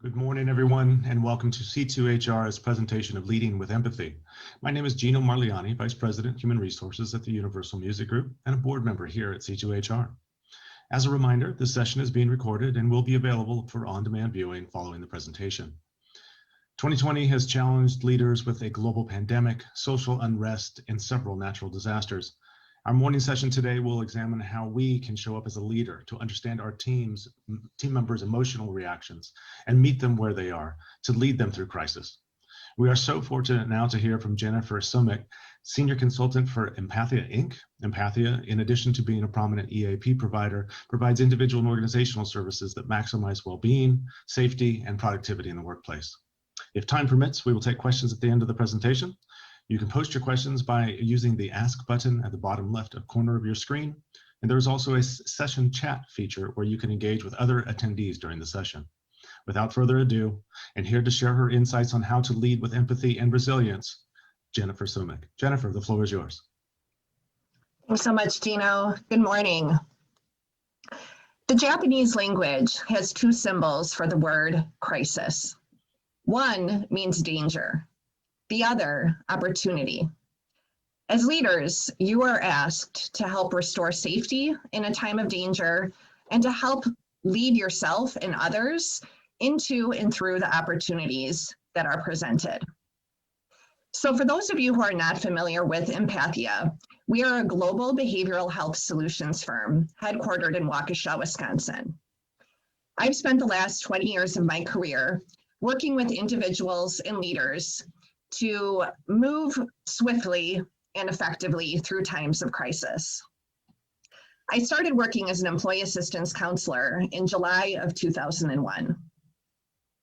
Good morning, everyone, and welcome to C2HR's presentation of Leading with Empathy. My name is Gino Marliani, Vice President, Human Resources at the Universal Music Group and a board member here at C2HR. As a reminder, this session is being recorded and will be available for on-demand viewing following the presentation. 2020 has challenged leaders with a global pandemic, social unrest, and several natural disasters. Our morning session today will examine how we can show up as a leader to understand our team members' emotional reactions and meet them where they are to lead them through crisis. We are so fortunate now to hear from Jennifer Sumiec, Senior Consultant for Empathia, Inc. Empathia, in addition to being a prominent EAP provider, provides individual and organizational services that maximize well-being, safety, and productivity in the workplace. If time permits, we will take questions at the end of the presentation. You can post your questions by using the Ask button at the bottom left corner of your screen. And there's also a session chat feature where you can engage with other attendees during the session. Without further ado, and here to share her insights on how to lead with empathy and resilience, Jennifer Sumiec. Jennifer, the floor is yours. Thanks so much, Gino. Good morning. The Japanese language has two symbols for the word crisis. One means danger. The other, opportunity. As leaders, you are asked to help restore safety in a time of danger and to help lead yourself and others into and through the opportunities that are presented. So for those of you who are not familiar with Empathia, we are a global behavioral health solutions firm headquartered in Waukesha, Wisconsin. I've spent the last 20 years of my career working with individuals and leaders to move swiftly and effectively through times of crisis. I started working as an employee assistance counselor in July of 2001.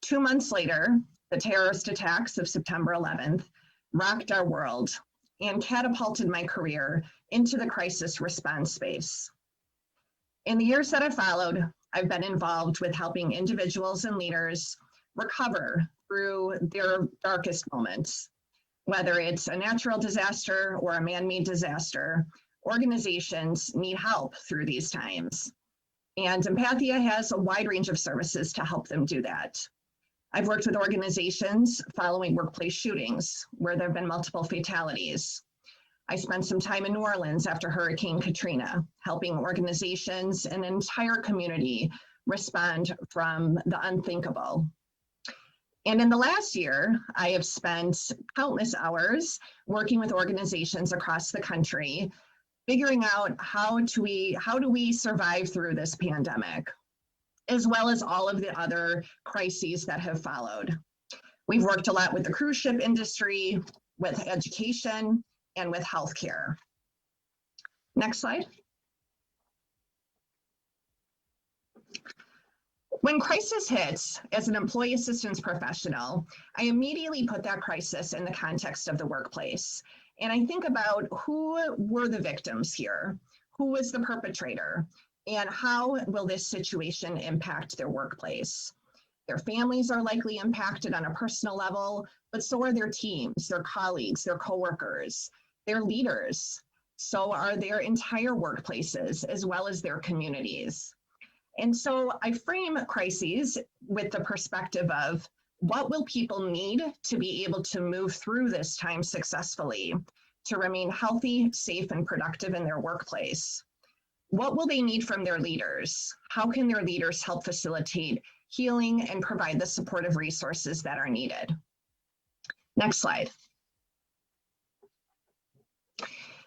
2 months later, the terrorist attacks of September 11th rocked our world and catapulted my career into the crisis response space. In the years that have followed, I've been involved with helping individuals and leaders recover through their darkest moments. Whether it's a natural disaster or a man-made disaster, organizations need help through these times. And Empathia has a wide range of services to help them do that. I've worked with organizations following workplace shootings where there have been multiple fatalities. I spent some time in New Orleans after Hurricane Katrina, helping organizations and an entire community respond from the unthinkable. And in the last year, I have spent countless hours working with organizations across the country, figuring out how do we survive through this pandemic, as well as all of the other crises that have followed. We've worked a lot with the cruise ship industry, with education, and with healthcare. Next slide. When crisis hits, as an employee assistance professional, I immediately put that crisis in the context of the workplace. And I think about who were the victims here, who was the perpetrator, and how will this situation impact their workplace. Their families are likely impacted on a personal level, but so are their teams, their colleagues, their coworkers, their leaders. So are their entire workplaces, as well as their communities. And so I frame crises with the perspective of what will people need to be able to move through this time successfully, to remain healthy, safe, and productive in their workplace. What will they need from their leaders? How can their leaders help facilitate healing and provide the supportive resources that are needed? Next slide.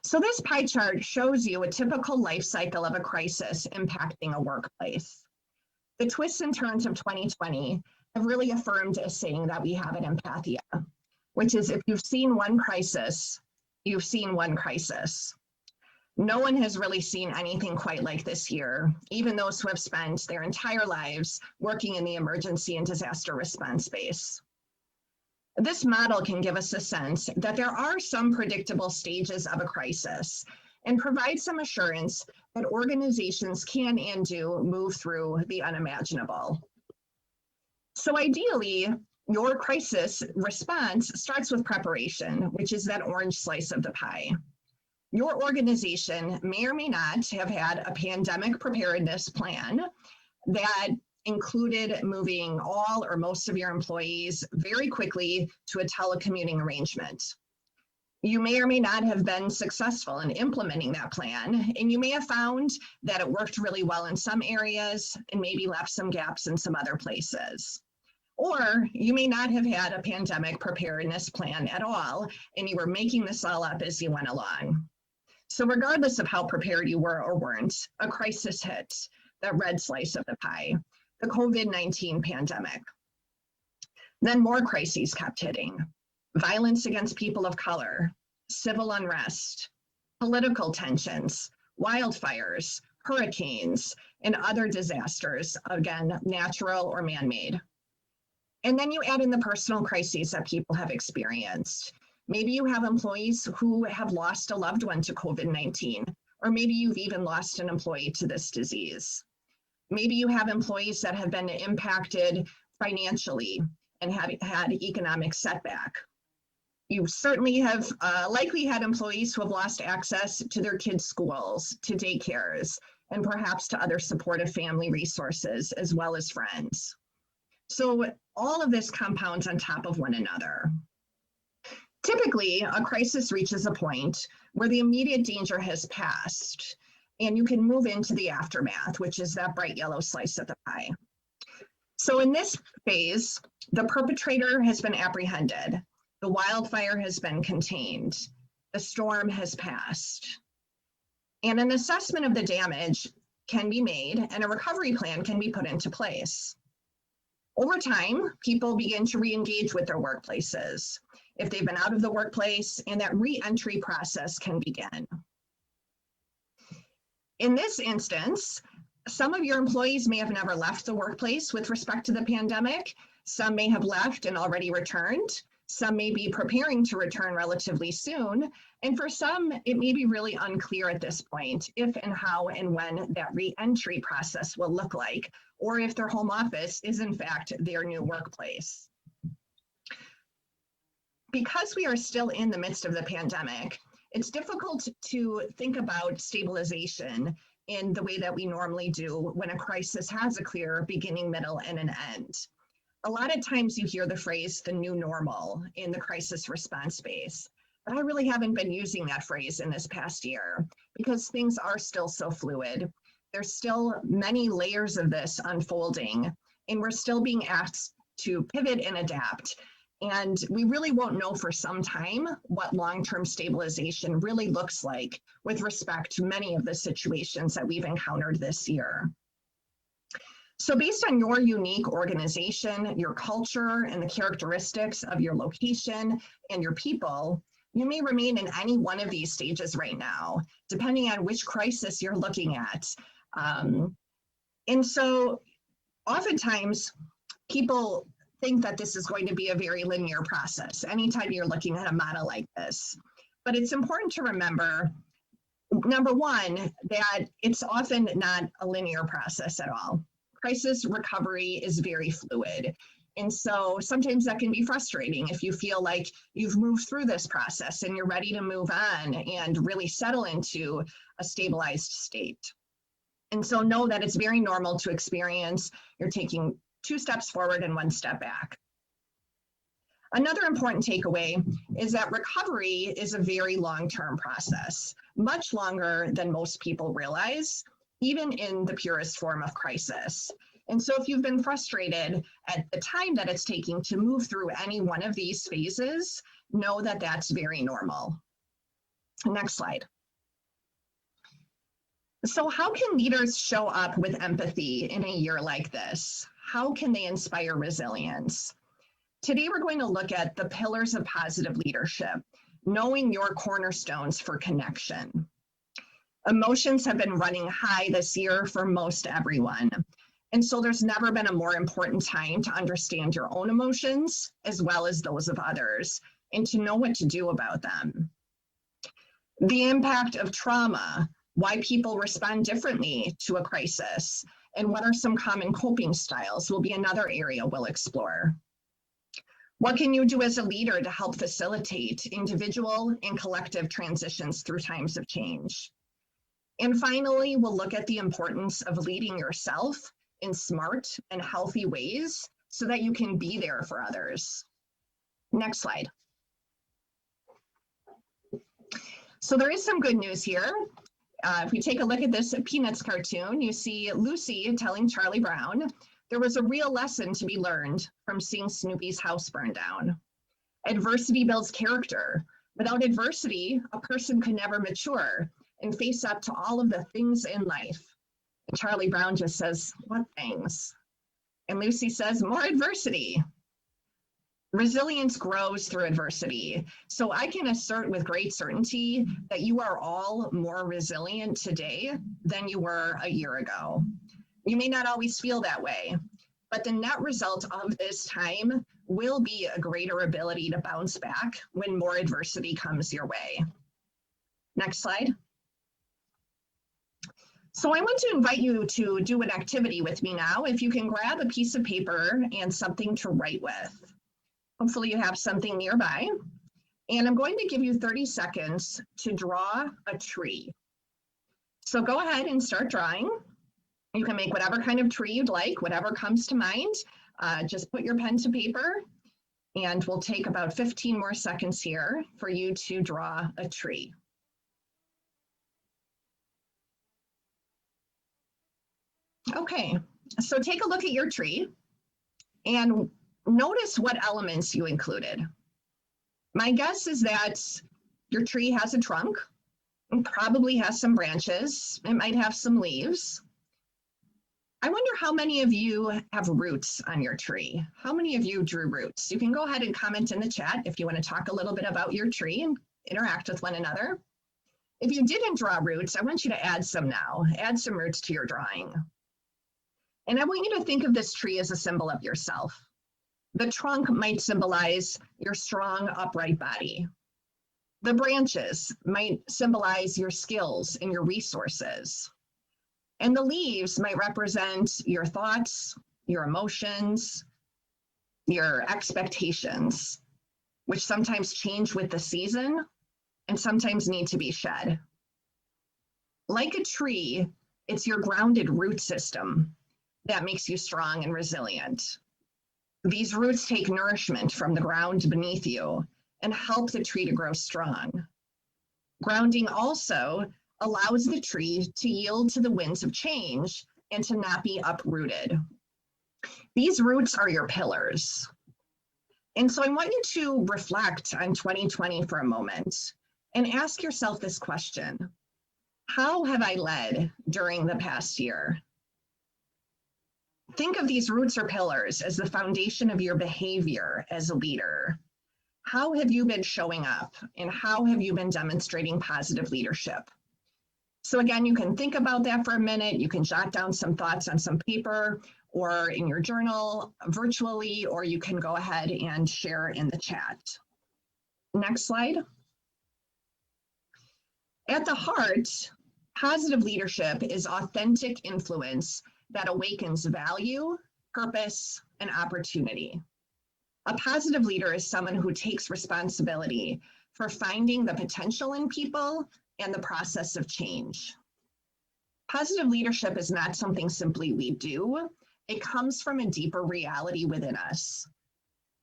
So this pie chart shows you a typical life cycle of a crisis impacting a workplace. The twists and turns of 2020 have really affirmed a saying that we have at Empathia, which is if you've seen one crisis, you've seen one crisis. No one has really seen anything quite like this year, even those who have spent their entire lives working in the emergency and disaster response space. This model can give us a sense that there are some predictable stages of a crisis and provide some assurance that organizations can and do move through the unimaginable. So ideally, your crisis response starts with preparation, which is that orange slice of the pie. Your organization may or may not have had a pandemic preparedness plan that included moving all or most of your employees very quickly to a telecommuting arrangement. You may or may not have been successful in implementing that plan, and you may have found that it worked really well in some areas and maybe left some gaps in some other places. Or you may not have had a pandemic preparedness plan at all, and you were making this all up as you went along. So regardless of how prepared you were or weren't, a crisis hit, that red slice of the pie, the COVID-19 pandemic. Then more crises kept hitting. Violence against people of color, civil unrest, political tensions, wildfires, hurricanes, and other disasters, again, natural or man-made. And then you add in the personal crises that people have experienced. Maybe you have employees who have lost a loved one to COVID-19, or maybe you've even lost an employee to this disease. Maybe you have employees that have been impacted financially and have had economic setback. You certainly have likely had employees who have lost access to their kids' schools, to daycares, and perhaps to other supportive family resources, as well as friends. So all of this compounds on top of one another. Typically, a crisis reaches a point where the immediate danger has passed, and you can move into the aftermath, which is that bright yellow slice of the pie. So in this phase, the perpetrator has been apprehended. The wildfire has been contained. The storm has passed. And an assessment of the damage can be made and a recovery plan can be put into place. Over time, people begin to re-engage with their workplaces if they've been out of the workplace, and that re-entry process can begin. In this instance, some of your employees may have never left the workplace with respect to the pandemic. Some may have left and already returned. Some may be preparing to return relatively soon. And for some, it may be really unclear at this point if and how and when that re-entry process will look like, or if their home office is in fact their new workplace. Because we are still in the midst of the pandemic, it's difficult to think about stabilization in the way that we normally do when a crisis has a clear beginning, middle, and an end. A lot of times you hear the phrase, the new normal, in the crisis response space, but I really haven't been using that phrase in this past year because things are still so fluid. There's still many layers of this unfolding, and we're still being asked to pivot and adapt. And we really won't know for some time what long-term stabilization really looks like with respect to many of the situations that we've encountered this year. So based on your unique organization, your culture, and the characteristics of your location and your people, you may remain in any one of these stages right now, depending on which crisis you're looking at. And so oftentimes people think that this is going to be a very linear process anytime you're looking at a model like this. But it's important to remember, number one, that it's often not a linear process at all. Crisis recovery is very fluid. And so sometimes that can be frustrating if you feel like you've moved through this process and you're ready to move on and really settle into a stabilized state. And so know that it's very normal to experience you're taking 2 steps forward and 1 step back. Another important takeaway is that recovery is a very long-term process, much longer than most people realize, even in the purest form of crisis. And so if you've been frustrated at the time that it's taking to move through any one of these phases, know that that's very normal. Next slide. So how can leaders show up with empathy in a year like this? How can they inspire resilience? Today, we're going to look at the pillars of positive leadership, knowing your cornerstones for connection. Emotions have been running high this year for most everyone. And so there's never been a more important time to understand your own emotions as well as those of others and to know what to do about them. The impact of trauma, why people respond differently to a crisis, and what are some common coping styles will be another area we'll explore. What can you do as a leader to help facilitate individual and collective transitions through times of change? And finally, we'll look at the importance of leading yourself in smart and healthy ways so that you can be there for others. Next slide. So there is some good news here. If we take a look at this Peanuts cartoon, you see Lucy telling Charlie Brown, there was a real lesson to be learned from seeing Snoopy's house burn down. Adversity builds character. Without adversity, a person could never mature and face up to all of the things in life. And Charlie Brown just says, what things? And Lucy says, more adversity. Resilience grows through adversity. So I can assert with great certainty that you are all more resilient today than you were a year ago. You may not always feel that way, but the net result of this time will be a greater ability to bounce back when more adversity comes your way. Next slide. So I want to invite you to do an activity with me now. If you can grab a piece of paper and something to write with. Hopefully you have something nearby. And I'm going to give you 30 seconds to draw a tree. So go ahead and start drawing. You can make whatever kind of tree you'd like, whatever comes to mind. Just put your pen to paper, and we'll take about 15 more seconds here for you to draw a tree. Okay, so take a look at your tree and notice what elements you included. My guess is that your tree has a trunk, and probably has some branches, it might have some leaves. I wonder how many of you have roots on your tree. How many of you drew roots? You can go ahead and comment in the chat if you want to talk a little bit about your tree and interact with one another. If you didn't draw roots, I want you to add some now. Add some roots to your drawing. And I want you to think of this tree as a symbol of yourself. The trunk might symbolize your strong, upright body. The branches might symbolize your skills and your resources. And the leaves might represent your thoughts, your emotions, your expectations, which sometimes change with the season and sometimes need to be shed. Like a tree, it's your grounded root system that makes you strong and resilient. These roots take nourishment from the ground beneath you and help the tree to grow strong. Grounding also allows the tree to yield to the winds of change and to not be uprooted. These roots are your pillars. And so I want you to reflect on 2020 for a moment and ask yourself this question: how have I led during the past year? Think of these roots or pillars as the foundation of your behavior as a leader. How have you been showing up, and how have you been demonstrating positive leadership? So again, you can think about that for a minute. You can jot down some thoughts on some paper or in your journal virtually, or you can go ahead and share in the chat. Next slide. At the heart, positive leadership is authentic influence that awakens value, purpose, and opportunity. A positive leader is someone who takes responsibility for finding the potential in people and the process of change. Positive leadership is not something simply we do. It comes from a deeper reality within us,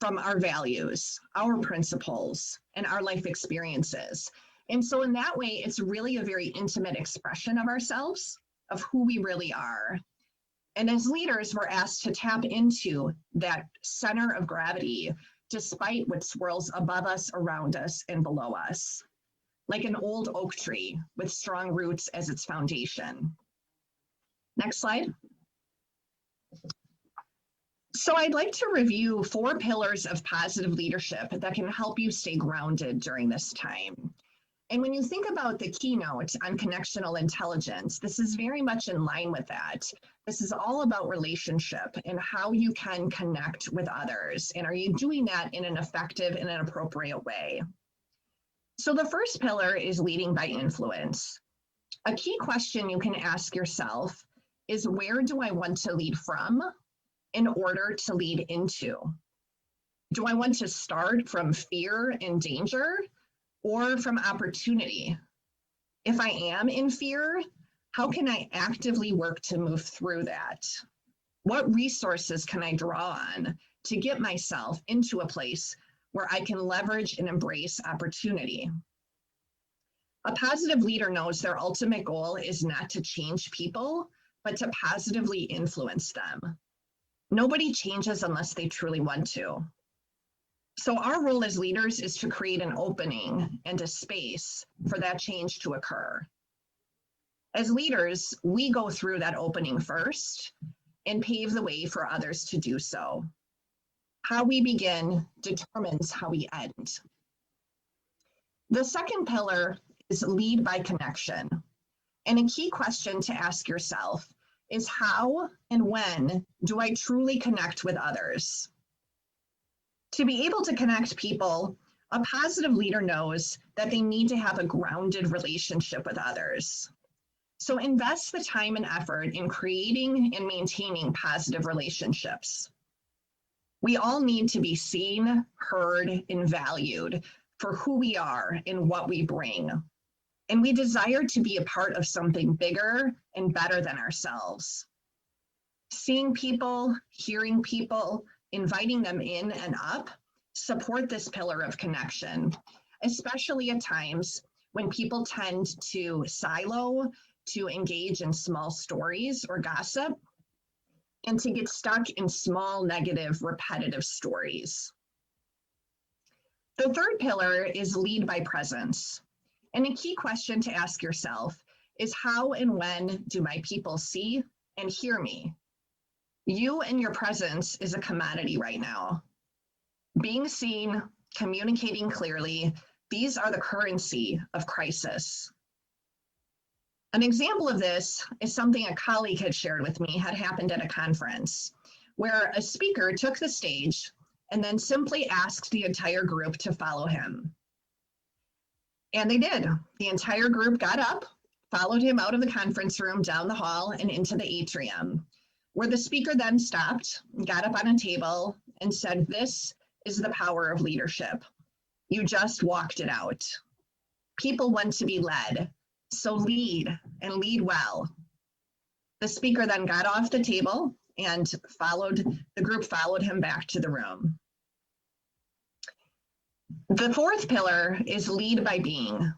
from our values, our principles, and our life experiences. And so in that way, it's really a very intimate expression of ourselves, of who we really are. And as leaders, we're asked to tap into that center of gravity, despite what swirls above us, around us, and below us, like an old oak tree with strong roots as its foundation. Next slide. So I'd like to review 4 pillars of positive leadership that can help you stay grounded during this time. And when you think about the keynote on connectional intelligence, this is very much in line with that. This is all about relationship and how you can connect with others. And are you doing that in an effective and an appropriate way? So the first pillar is leading by influence. A key question you can ask yourself is, where do I want to lead from in order to lead into? Do I want to start from fear and danger, or from opportunity? If I am in fear, how can I actively work to move through that? What resources can I draw on to get myself into a place where I can leverage and embrace opportunity? A positive leader knows their ultimate goal is not to change people, but to positively influence them. Nobody changes unless they truly want to. So our role as leaders is to create an opening and a space for that change to occur. As leaders, we go through that opening first and pave the way for others to do so. How we begin determines how we end. The second pillar is lead by connection. And a key question to ask yourself is how and when do I truly connect with others? To be able to connect people, a positive leader knows that they need to have a grounded relationship with others. So invest the time and effort in creating and maintaining positive relationships. We all need to be seen, heard, and valued for who we are and what we bring. And we desire to be a part of something bigger and better than ourselves. Seeing people, hearing people, inviting them in and up, support this pillar of connection, especially at times when people tend to silo, to engage in small stories or gossip, and to get stuck in small, negative, repetitive stories. The third pillar is lead by presence. And a key question to ask yourself is how and when do my people see and hear me? You and your presence is a commodity right now. Being seen, communicating clearly, these are the currency of crisis. An example of this is something a colleague had shared with me had happened at a conference, where a speaker took the stage and then simply asked the entire group to follow him. And they did. The entire group got up, followed him out of the conference room, down the hall, and into the atrium, where the speaker then stopped, got up on a table, and said, "This is the power of leadership. You just walked it out. People want to be led, so lead and lead well." The speaker then got off the table and the group followed him back to the room. The fourth pillar is lead by being.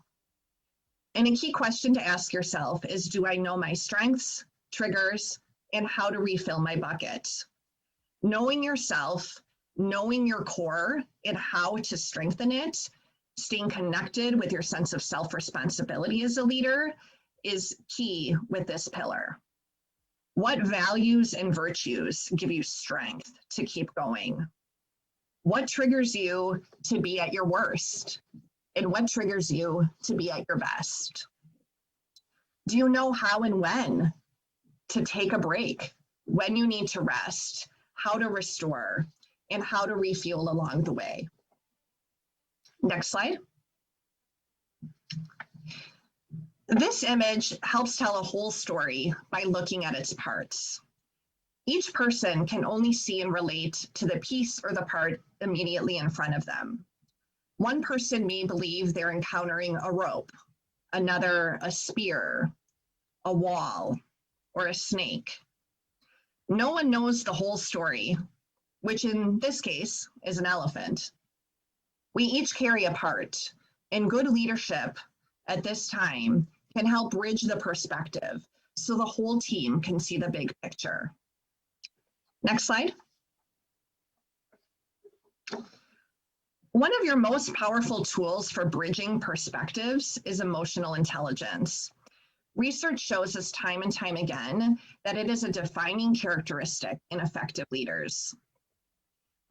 And a key question to ask yourself is, do I know my strengths, triggers, and how to refill my bucket? Knowing yourself, knowing your core and how to strengthen it, staying connected with your sense of self-responsibility as a leader is key with this pillar. What values and virtues give you strength to keep going? What triggers you to be at your worst? And what triggers you to be at your best? Do you know how and when to take a break, when you need to rest, how to restore, and how to refuel along the way? Next slide. This image helps tell a whole story by looking at its parts. Each person can only see and relate to the piece or the part immediately in front of them. One person may believe they're encountering a rope, another a spear, a wall, or a snake. No one knows the whole story, which in this case is an elephant. We each carry a part, and good leadership at this time can help bridge the perspective so the whole team can see the big picture. Next slide. One of your most powerful tools for bridging perspectives is emotional intelligence. Research shows us time and time again that it is a defining characteristic in effective leaders.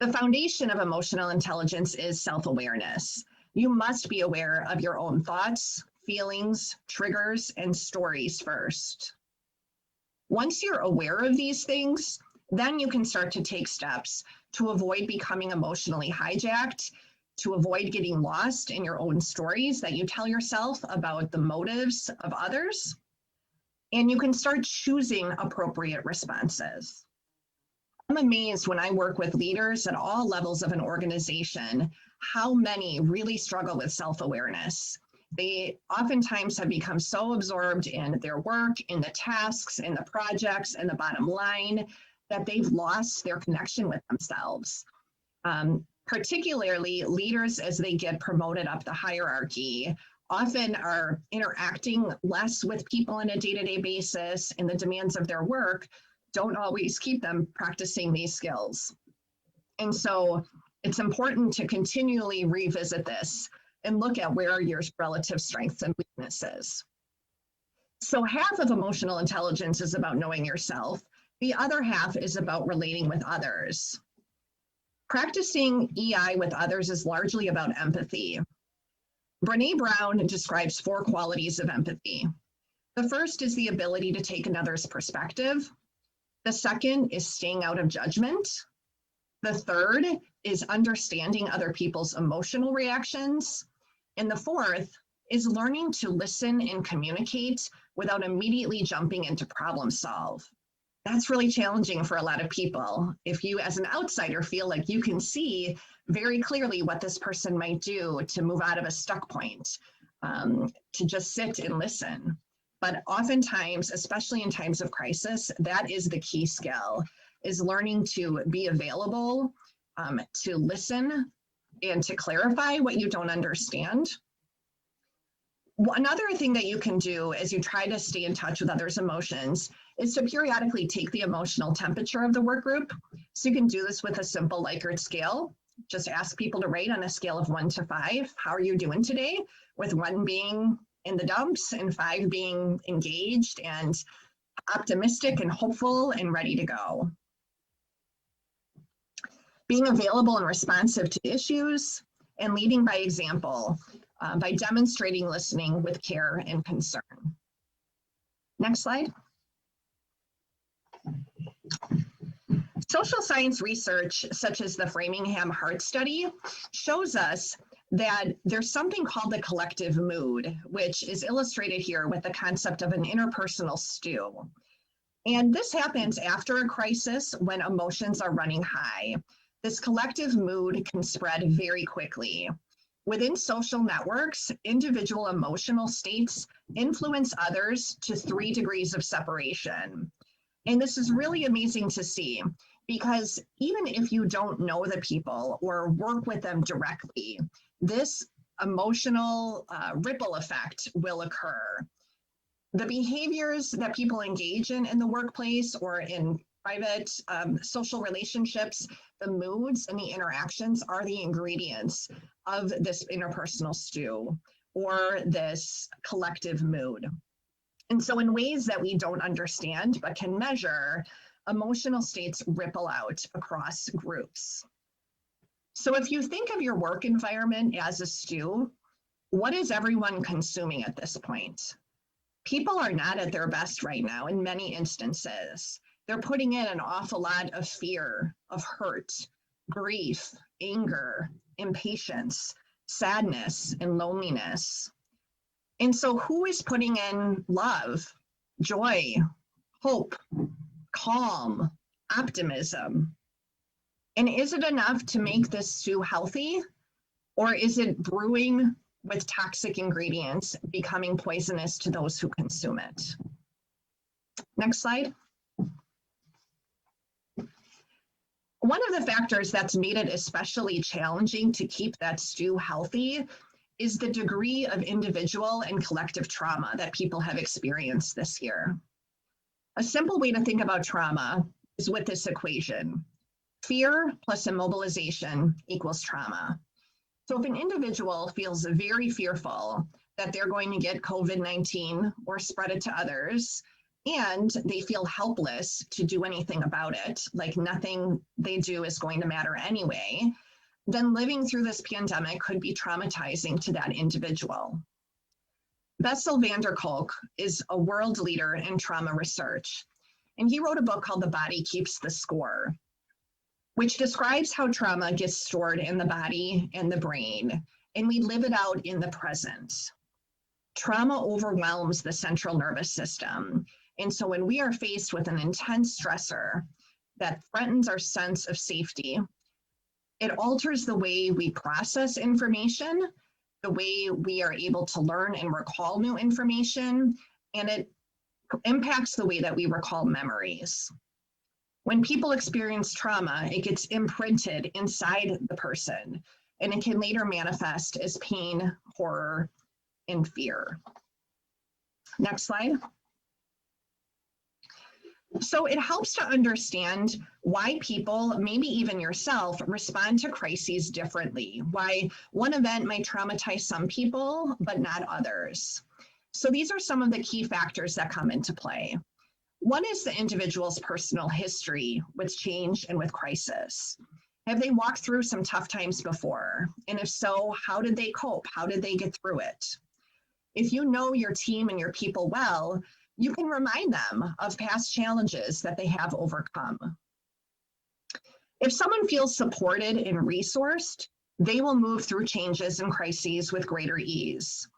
The foundation of emotional intelligence is self-awareness. You must be aware of your own thoughts, feelings, triggers, and stories first. Once you're aware of these things, then you can start to take steps to avoid becoming emotionally hijacked, to avoid getting lost in your own stories that you tell yourself about the motives of others, and you can start choosing appropriate responses. I'm amazed when I work with leaders at all levels of an organization, how many really struggle with self-awareness. They oftentimes have become so absorbed in their work, in the tasks, in the projects, and the bottom line, that they've lost their connection with themselves. Particularly leaders, as they get promoted up the hierarchy, often are interacting less with people on a day-to-day basis, and the demands of their work don't always keep them practicing these skills. And so it's important to continually revisit this and look at where are your relative strengths and weaknesses. So half of emotional intelligence is about knowing yourself. The other half is about relating with others. Practicing EI with others is largely about empathy. Brené Brown describes 4 qualities of empathy. The first is the ability to take another's perspective. The second is staying out of judgment. The third is understanding other people's emotional reactions. And the fourth is learning to listen and communicate without immediately jumping into problem solve. That's really challenging for a lot of people. If you, as an outsider, feel like you can see very clearly what this person might do to move out of a stuck point, to just sit and listen. But oftentimes, especially in times of crisis, that is the key skill, is learning to be available, to listen, and to clarify what you don't understand. Another thing that you can do as you try to stay in touch with others' emotions is to periodically take the emotional temperature of the work group. So you can do this with a simple Likert scale. Just ask people to rate on a scale of 1 to 5. How are you doing today? With 1 being in the dumps and 5 being engaged and optimistic and hopeful and ready to go. Being available and responsive to issues, and leading by example, by demonstrating listening with care and concern. Next slide. Social science research, such as the Framingham Heart Study, shows us that there's something called the collective mood, which is illustrated here with the concept of an interpersonal stew. And this happens after a crisis when emotions are running high. This collective mood can spread very quickly. Within social networks, individual emotional states influence others to 3 degrees of separation. And this is really amazing to see, because even if you don't know the people or work with them directly, this emotional ripple effect will occur. The behaviors that people engage in the workplace or in private social relationships, the moods and the interactions are the ingredients of this interpersonal stew or this collective mood. And so in ways that we don't understand but can measure, emotional states ripple out across groups. So if you think of your work environment as a stew, what is everyone consuming at this point? People are not at their best right now in many instances. They're putting in an awful lot of fear, of hurt, grief, anger, impatience, sadness, and loneliness. And so who is putting in love, joy, hope, calm, optimism? And is it enough to make this stew healthy? Or is it brewing with toxic ingredients, becoming poisonous to those who consume it? Next slide. One of the factors that's made it especially challenging to keep that stew healthy is the degree of individual and collective trauma that people have experienced this year. A simple way to think about trauma is with this equation: fear plus immobilization equals trauma. So if an individual feels very fearful that they're going to get COVID-19 or spread it to others, and they feel helpless to do anything about it, like nothing they do is going to matter anyway, then living through this pandemic could be traumatizing to that individual. Bessel van der Kolk is a world leader in trauma research, and he wrote a book called The Body Keeps the Score, which describes how trauma gets stored in the body and the brain, and we live it out in the present. Trauma overwhelms the central nervous system. And so when we are faced with an intense stressor that threatens our sense of safety, it alters the way we process information, the way we are able to learn and recall new information, and it impacts the way that we recall memories. When people experience trauma, it gets imprinted inside the person, and it can later manifest as pain, horror, and fear. Next slide. So it helps to understand why people, maybe even yourself, respond to crises differently, why one event might traumatize some people, but not others. So these are some of the key factors that come into play. One is the individual's personal history with change and with crisis. Have they walked through some tough times before? And if so, how did they cope? How did they get through it? If you know your team and your people well, you can remind them of past challenges that they have overcome. If someone feels supported and resourced, they will move through changes and crises with greater ease.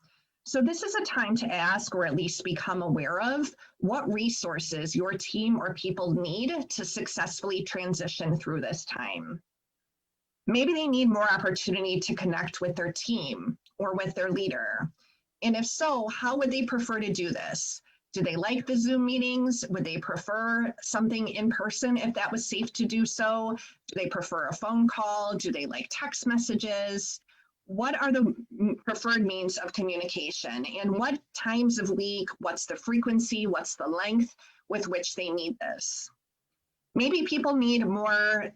So this is a time to ask, or at least become aware of, what resources your team or people need to successfully transition through this time. Maybe they need more opportunity to connect with their team or with their leader. And if so, how would they prefer to do this? Do they like the Zoom meetings? Would they prefer something in person if that was safe to do so? Do they prefer a phone call? Do they like text messages? What are the preferred means of communication, and what times of week, what's the frequency, what's the length with which they need this? Maybe people need more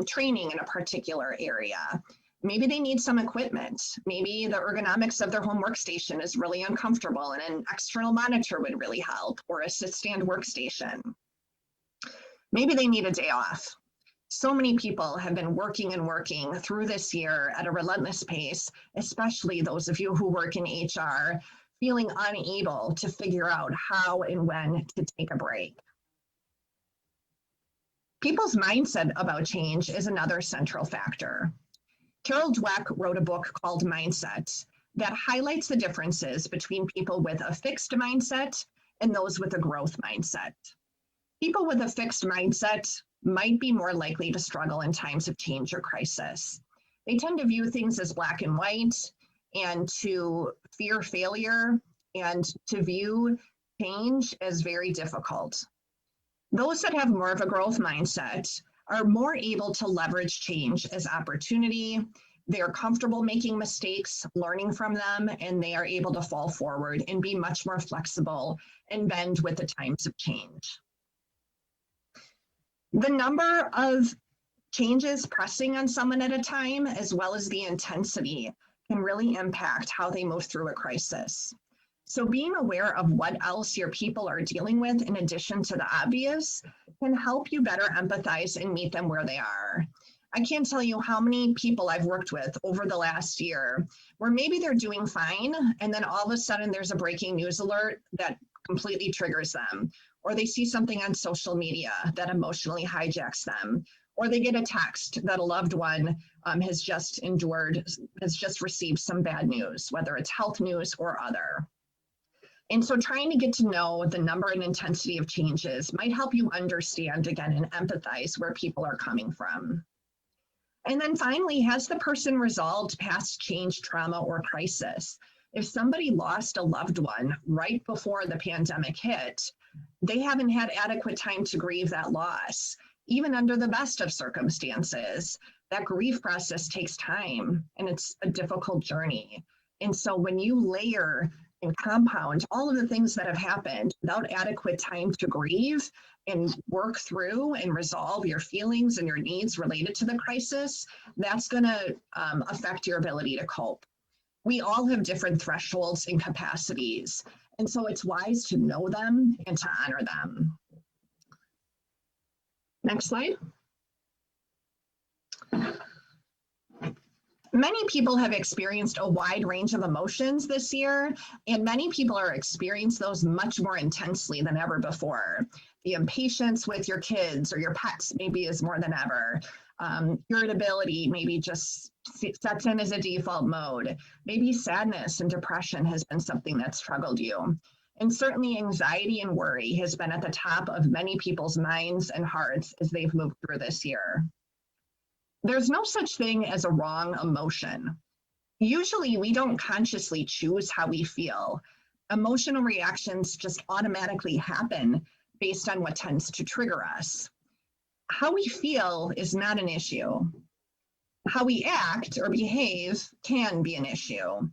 training in a particular area. Maybe they need some equipment. Maybe the ergonomics of their home workstation is really uncomfortable and an external monitor would really help, or a sit-stand workstation. Maybe they need a day off. So many people have been working and working through this year at a relentless pace, especially those of you who work in HR, feeling unable to figure out how and when to take a break. People's mindset about change is another central factor. Carol Dweck wrote a book called Mindset that highlights the differences between people with a fixed mindset and those with a growth mindset. People with a fixed mindset might be more likely to struggle in times of change or crisis. They tend to view things as black and white and to fear failure and to view change as very difficult. Those that have more of a growth mindset are more able to leverage change as opportunity. They are comfortable making mistakes, learning from them, and they are able to fall forward and be much more flexible and bend with the times of change. The number of changes pressing on someone at a time, as well as the intensity, can really impact how they move through a crisis. So being aware of what else your people are dealing with in addition to the obvious can help you better empathize and meet them where they are. I can't tell you how many people I've worked with over the last year where maybe they're doing fine, and then all of a sudden there's a breaking news alert that completely triggers them, or they see something on social media that emotionally hijacks them, or they get a text that a loved one has just received some bad news, whether it's health news or other. And so trying to get to know the number and intensity of changes might help you understand, again, and empathize where people are coming from. And then finally, has the person resolved past change, trauma, or crisis? If somebody lost a loved one right before the pandemic hit, they haven't had adequate time to grieve that loss. Even under the best of circumstances, that grief process takes time and it's a difficult journey. And so when you layer and compound all of the things that have happened without adequate time to grieve and work through and resolve your feelings and your needs related to the crisis, that's going to affect your ability to cope. We all have different thresholds and capacities, and so it's wise to know them and to honor them. Next slide. Many people have experienced a wide range of emotions this year, and many people are experiencing those much more intensely than ever before. The impatience with your kids or your pets maybe is more than ever. Irritability maybe just sets in as a default mode. Maybe sadness and depression has been something that's struggled you. And certainly anxiety and worry has been at the top of many people's minds and hearts as they've moved through this year. There's no such thing as a wrong emotion. Usually we don't consciously choose how we feel. Emotional reactions just automatically happen based on what tends to trigger us. How we feel is not an issue. How we act or behave can be an issue.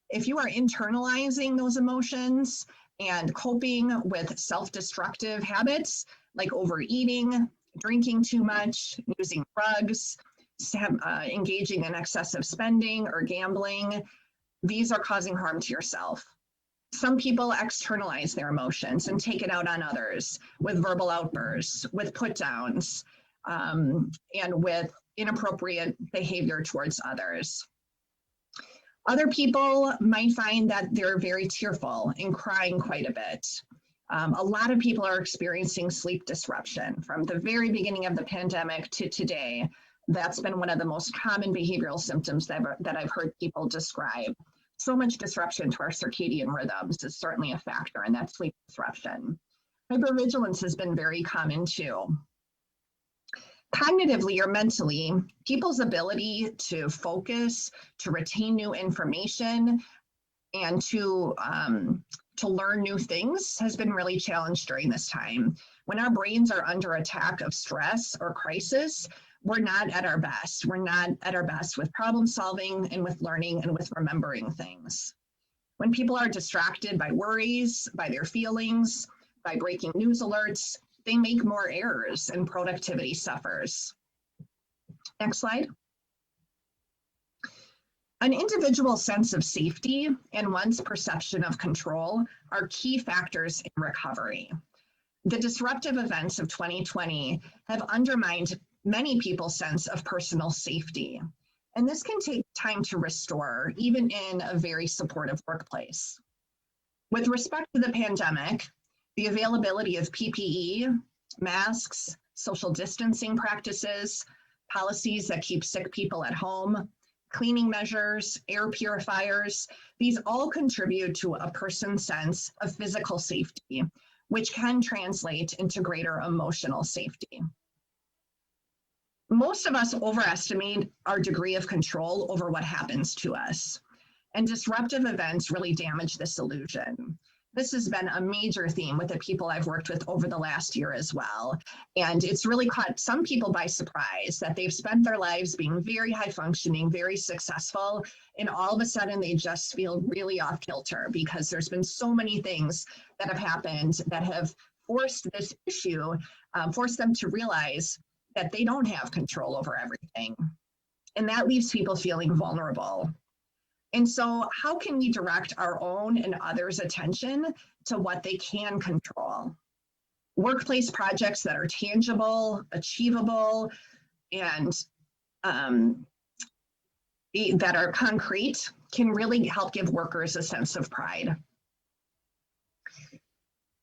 If you are internalizing those emotions and coping with self-destructive habits like overeating, drinking too much, using drugs, engaging in excessive spending or gambling, these are causing harm to yourself. Some people externalize their emotions and take it out on others with verbal outbursts, with put downs, and with inappropriate behavior towards others. Other people might find that they're very tearful and crying quite a bit. A lot of people are experiencing sleep disruption from the very beginning of the pandemic to today. That's been one of the most common behavioral symptoms that I've heard people describe. So much disruption to our circadian rhythms is certainly a factor in that sleep disruption. Hypervigilance has been very common too. Cognitively or mentally, people's ability to focus, to retain new information, and to learn new things has been really challenged during this time. When our brains are under attack of stress or crisis, we're not at our best. We're not at our best with problem solving and with learning and with remembering things. When people are distracted by worries, by their feelings, by breaking news alerts, they make more errors and productivity suffers. Next slide. An individual's sense of safety and one's perception of control are key factors in recovery. The disruptive events of 2020 have undermined many people's sense of personal safety, and this can take time to restore, even in a very supportive workplace. With respect to the pandemic, the availability of PPE, masks, social distancing practices, policies that keep sick people at home, cleaning measures, air purifiers, these all contribute to a person's sense of physical safety, which can translate into greater emotional safety. Most of us overestimate our degree of control over what happens to us, and disruptive events really damage this illusion. This has been a major theme with the people I've worked with over the last year as well. And it's really caught some people by surprise that they've spent their lives being very high functioning, very successful, and all of a sudden they just feel really off kilter because there's been so many things that have happened that have forced this issue, forced them to realize that they don't have control over everything. And that leaves people feeling vulnerable. And so how can we direct our own and others' attention to what they can control? Workplace projects that are tangible, achievable, and that are concrete can really help give workers a sense of pride.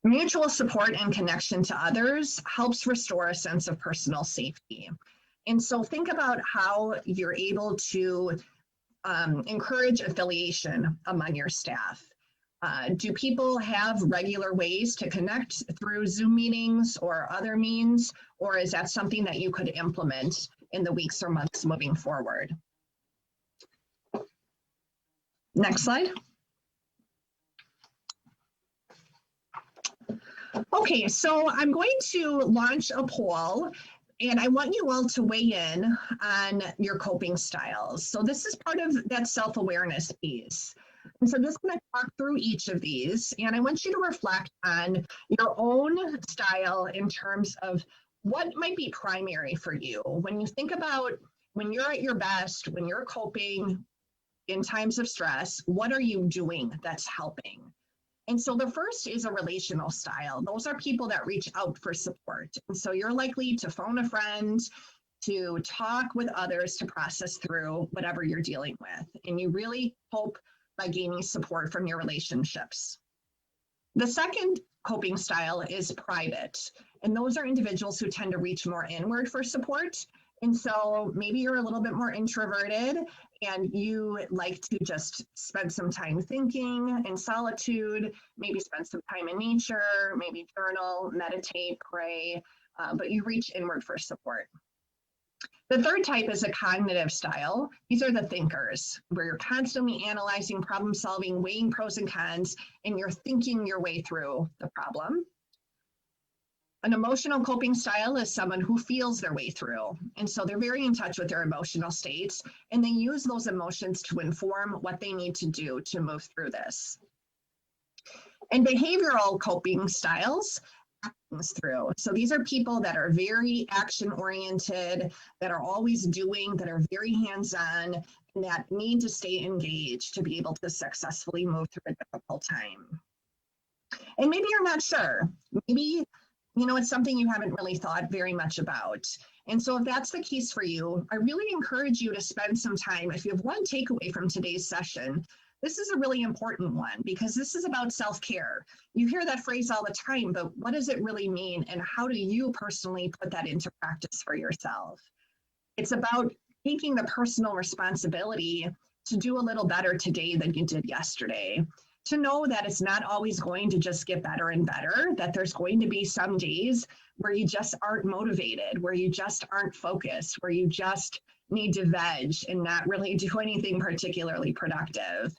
Mutual support and connection to others helps restore a sense of personal safety. And so think about how you're able to encourage affiliation among your staff. Do people have regular ways to connect through Zoom meetings or other means, or is that something that you could implement in the weeks or months moving forward? Next slide. Okay, so I'm going to launch a poll, and I want you all to weigh in on your coping styles. So this is part of that self-awareness piece. And so I'm just going to talk through each of these, and I want you to reflect on your own style in terms of what might be primary for you. When you think about when you're at your best, when you're coping in times of stress, what are you doing that's helping? And so the first is a relational style. Those are people that reach out for support. And so you're likely to phone a friend, to talk with others to process through whatever you're dealing with. And you really hope by gaining support from your relationships. The second coping style is private. And those are individuals who tend to reach more inward for support. And so maybe you're a little bit more introverted and you like to just spend some time thinking in solitude, maybe spend some time in nature, maybe journal, meditate, pray, but you reach inward for support. The third type is a cognitive style. These are the thinkers, where you're constantly analyzing, problem solving, weighing pros and cons, and you're thinking your way through the problem. An emotional coping style is someone who feels their way through. And so they're very in touch with their emotional states, and they use those emotions to inform what they need to do to move through this. And behavioral coping styles things through. So these are people that are very action oriented, that are always doing, that are very hands-on, and that need to stay engaged to be able to successfully move through a difficult time. And maybe you're not sure. Maybe, it's something you haven't really thought very much about. And so if that's the case for you, I really encourage you to spend some time. If you have one takeaway from today's session, this is a really important one because this is about self-care. You hear that phrase all the time, but what does it really mean? And how do you personally put that into practice for yourself? It's about taking the personal responsibility to do a little better today than you did yesterday. To know that it's not always going to just get better and better, that there's going to be some days where you just aren't motivated, where you just aren't focused, where you just need to veg and not really do anything particularly productive.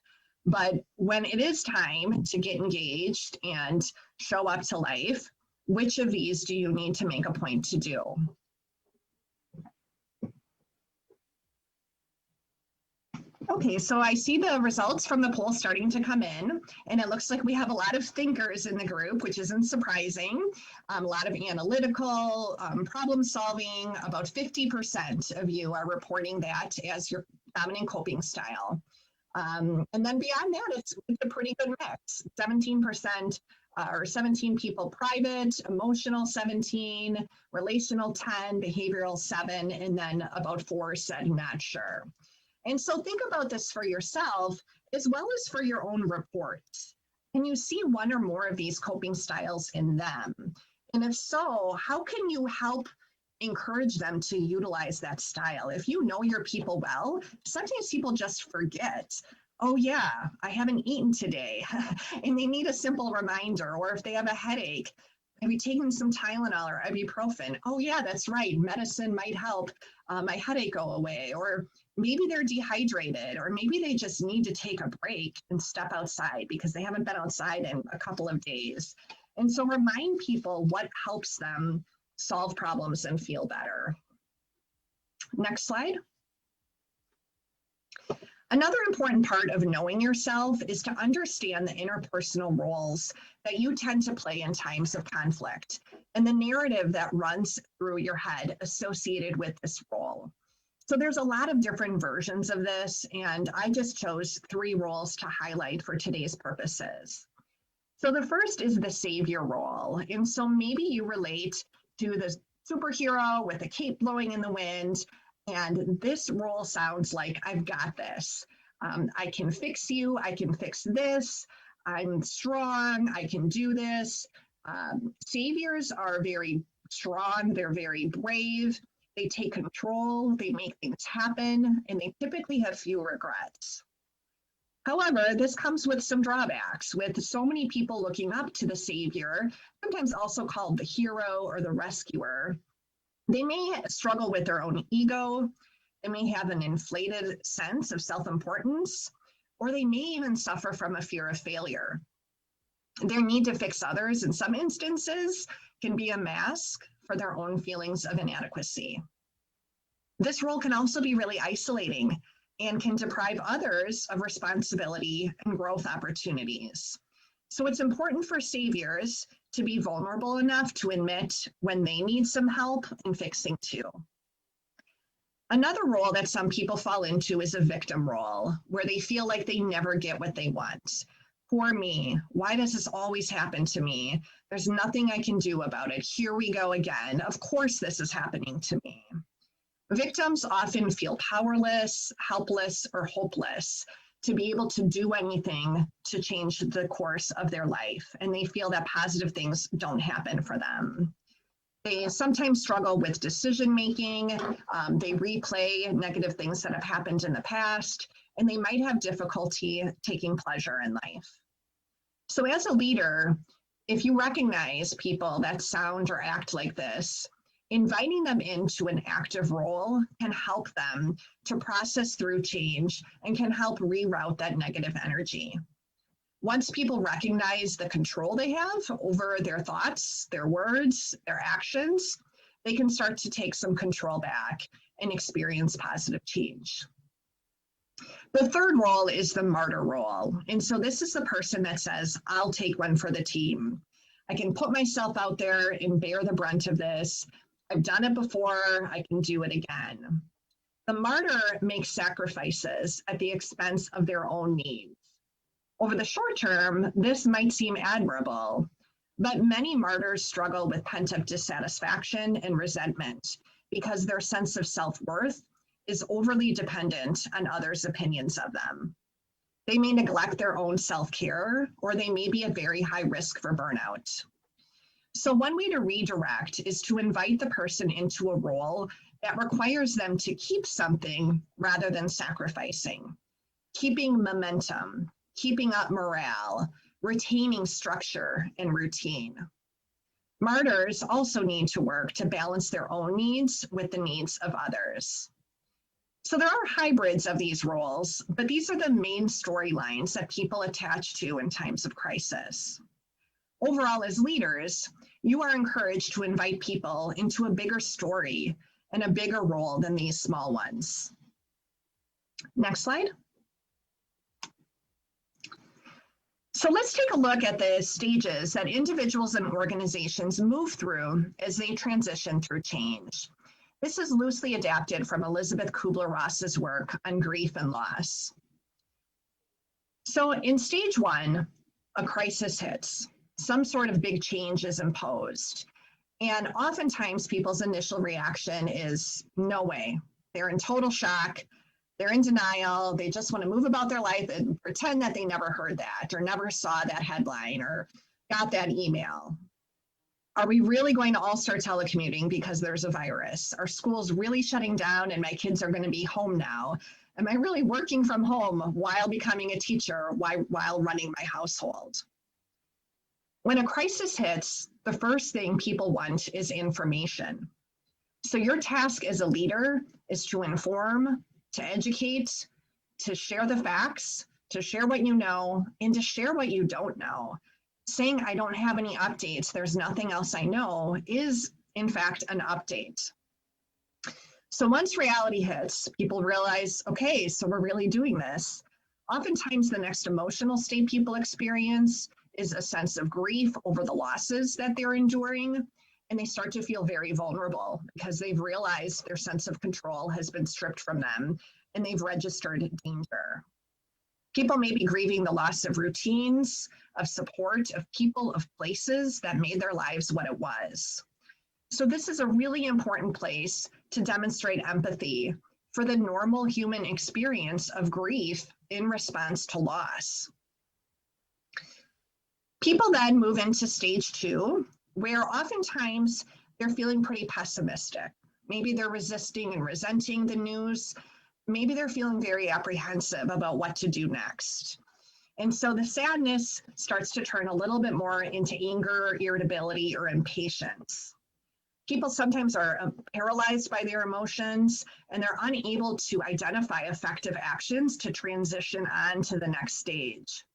But when it is time to get engaged and show up to life, which of these do you need to make a point to do? Okay, so I see the results from the poll starting to come in, and it looks like we have a lot of thinkers in the group, which isn't surprising. A lot of analytical, problem solving. About 50% of you are reporting that as your dominant coping style. And then beyond that, it's a pretty good mix. 17% or 17 people private, emotional 17, relational 10, behavioral 7, and then about 4 said not sure. And so think about this for yourself as well as for your own reports. Can you see one or more of these coping styles in them? And if so, how can you help encourage them to utilize that style? If you know your people well, sometimes people just forget, oh yeah, I haven't eaten today, and they need a simple reminder. Or if they have a headache, have you taken some Tylenol or ibuprofen? Oh yeah, that's right, medicine might help my headache go away. Or maybe they're dehydrated, or maybe they just need to take a break and step outside because they haven't been outside in a couple of days. And so remind people what helps them solve problems and feel better. Next slide. Another important part of knowing yourself is to understand the interpersonal roles that you tend to play in times of conflict and the narrative that runs through your head associated with this role. So there's a lot of different versions of this, and I just chose 3 roles to highlight for today's purposes. So the first is the savior role. And so maybe you relate to the superhero with a cape blowing in the wind, and this role sounds like, I've got this. I can fix you, I can fix this, I'm strong, I can do this. Saviors are very strong, they're very brave, they take control, they make things happen, and they typically have few regrets. However, this comes with some drawbacks, with so many people looking up to the savior, sometimes also called the hero or the rescuer. They may struggle with their own ego, they may have an inflated sense of self-importance, or they may even suffer from a fear of failure. Their need to fix others in some instances can be a mask for their own feelings of inadequacy. This role can also be really isolating and can deprive others of responsibility and growth opportunities. So it's important for saviors to be vulnerable enough to admit when they need some help in fixing too. Another role that some people fall into is a victim role, where they feel like they never get what they want. Poor me, why does this always happen to me? There's nothing I can do about it. Here we go again. Of course this is happening to me. Victims often feel powerless, helpless, or hopeless to be able to do anything to change the course of their life, and they feel that positive things don't happen for them. They sometimes struggle with decision-making, they replay negative things that have happened in the past, and they might have difficulty taking pleasure in life. So as a leader, if you recognize people that sound or act like this, inviting them into an active role can help them to process through change and can help reroute that negative energy. Once people recognize the control they have over their thoughts, their words, their actions, they can start to take some control back and experience positive change. The third role is the martyr role. And so this is the person that says, I'll take one for the team. I can put myself out there and bear the brunt of this. I've done it before, I can do it again. The martyr makes sacrifices at the expense of their own needs. Over the short term, this might seem admirable, but many martyrs struggle with pent-up dissatisfaction and resentment because their sense of self-worth is overly dependent on others' opinions of them. They may neglect their own self-care, or they may be at very high risk for burnout. So one way to redirect is to invite the person into a role that requires them to keep something rather than sacrificing, keeping momentum, keeping up morale, retaining structure and routine. Martyrs also need to work to balance their own needs with the needs of others. So there are hybrids of these roles, but these are the main storylines that people attach to in times of crisis. Overall, as leaders, you are encouraged to invite people into a bigger story and a bigger role than these small ones. Next slide. So let's take a look at the stages that individuals and organizations move through as they transition through change. This is loosely adapted from Elizabeth Kubler-Ross's work on grief and loss. So in stage one, a crisis hits. Some sort of big change is imposed. And oftentimes people's initial reaction is no way. They're in total shock. They're in denial. They just want to move about their life and pretend that they never heard that or never saw that headline or got that email. Are we really going to all start telecommuting because there's a virus? Are schools really shutting down and my kids are going to be home now? Am I really working from home while becoming a teacher, while running my household? When a crisis hits, the first thing people want is information. So your task as a leader is to inform, to educate, to share the facts, to share what you know, and to share what you don't know. Saying I don't have any updates, there's nothing else I know, is in fact an update. So once reality hits, people realize, okay, so we're really doing this. Oftentimes the next emotional state people experience is a sense of grief over the losses that they're enduring, and they start to feel very vulnerable because they've realized their sense of control has been stripped from them and they've registered danger. People may be grieving the loss of routines, of support, of people, of places that made their lives what it was. So this is a really important place to demonstrate empathy for the normal human experience of grief in response to loss. People then move into stage two, where oftentimes they're feeling pretty pessimistic. Maybe they're resisting and resenting the news. Maybe they're feeling very apprehensive about what to do next. And so the sadness starts to turn a little bit more into anger, irritability, or impatience. People sometimes are paralyzed by their emotions and they're unable to identify effective actions to transition on to the next stage.